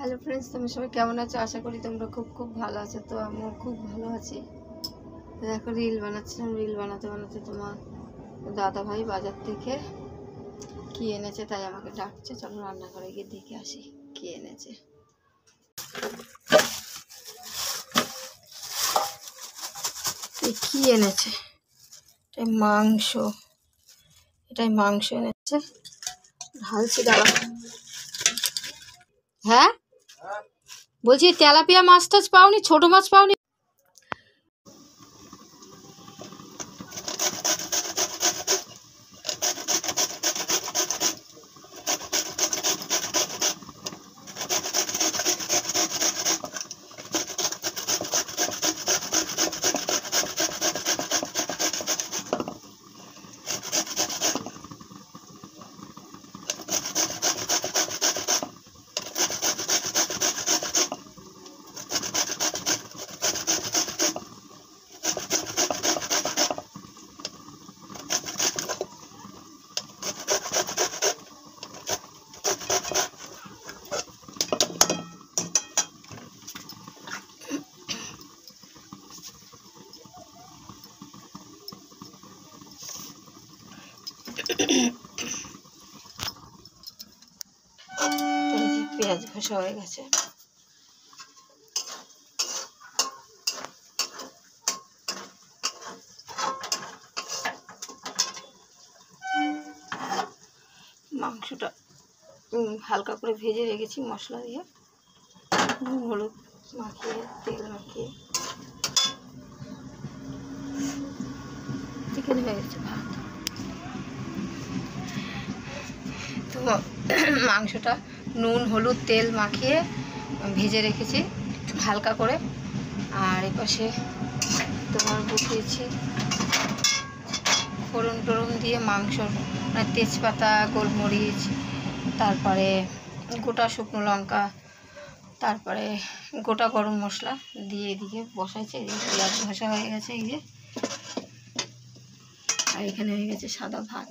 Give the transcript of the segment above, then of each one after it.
Hello friends, তোমরা সবাই কেমন আছো? আশা করি তোমরা খুব ভালো আছো। তো আমিও খুব ভালো আছি। তো দেখো, রিল বানাচ্ছিলাম। রিল বানাতে বানাতে তোমার দাদা ভাই বাজার থেকে কি এনেছে তাই আমাকে ডাকছে। চলো রান্নাঘরে গিয়ে দেখে আসি কি এনেছে। কি এনেছে? এটাই মাংস এনেছে। ঢালছি, দাঁড়া। হ্যাঁ বলছি, তেলাপিয়া মাছ টাছ পাওনি? ছোট মাছ পাওনি? পেঁয়াজ ঘষা হয়ে গেছে। মাংসটা হালকা করে ভেজে রেখেছি মশলা দিয়ে, নুন হলুদ মাখিয়ে, তেল মাখিয়ে। চিকেন হয়ে গেছে ভাত। তো মাংসটা নুন হলুদ তেল মাখিয়ে ভেজে রেখেছি হালকা করে। আর এপাশে তোমার বসিয়েছি ফোড়ন টোড়ন দিয়ে মাংস, মানে তেজপাতা, গোলমরিচ, তারপরে গোটা শুকনো লঙ্কা, তারপরে গোটা গরম মশলা দিয়ে এদিকে বসাইছে। এদিকে পেঁয়াজ ভাজা হয়ে গেছে এই যে। আর এখানে হয়ে গেছে সাদা ভাত।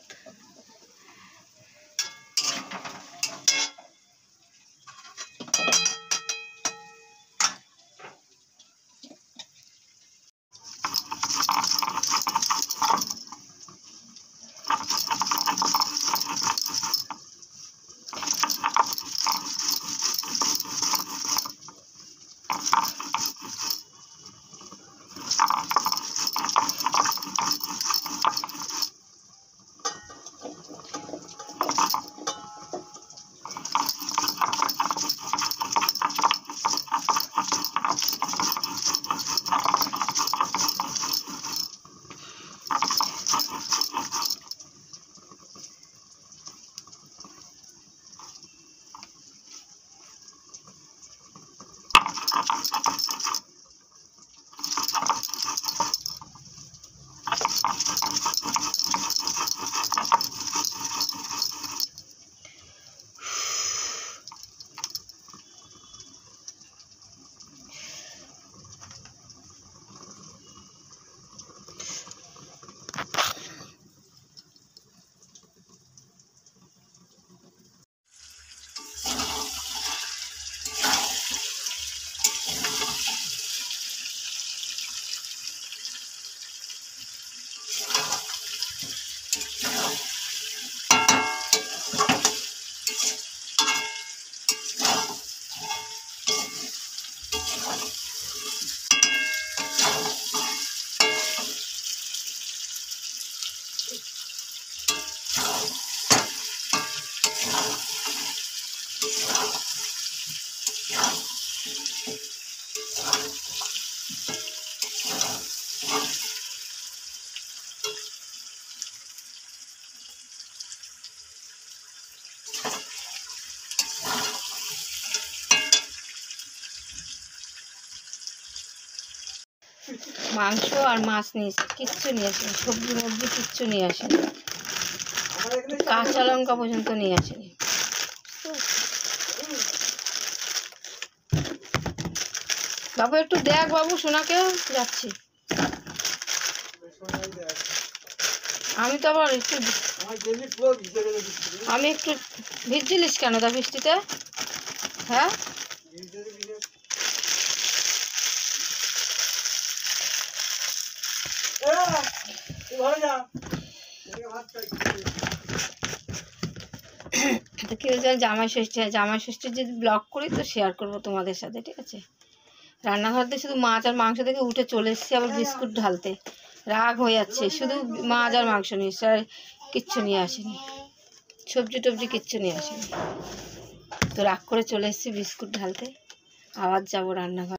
মাংস আর মাছ নিয়েছি, কিচ্ছু নিয়ে আসেনি। সবজি মবজি কিচ্ছু নিয়ে আসেনি। কাঁচা লঙ্কা পর্যন্ত নিয়ে আসেনি। বাবু একটু দেখ, বাবু সোনাকে, যাচ্ছি আমি। তো আবার একটু আমি একটু ভিজছিলিস কেন তা বৃষ্টিতে? হ্যাঁ তো কি হয়েছে, জামাই ষষ্ঠীর যদি ব্লগ করি তো শেয়ার করবো তোমাদের সাথে, ঠিক আছে। রান্নাঘর দিয়ে শুধু মাছ আর মাংস থেকে উঠে চলে এসেছি আবার বিস্কুট ঢালতে, রাগ হয়ে যাচ্ছে, শুধু মাছ আর মাংস নিয়ে এসছে, আর কিচ্ছু নিয়ে আসেনি, সবজি টবজি কিচ্ছু নিয়ে আসেনি। তো রাগ করে চলে এসেছি বিস্কুট ঢালতে, আবার যাবো রান্নাঘর।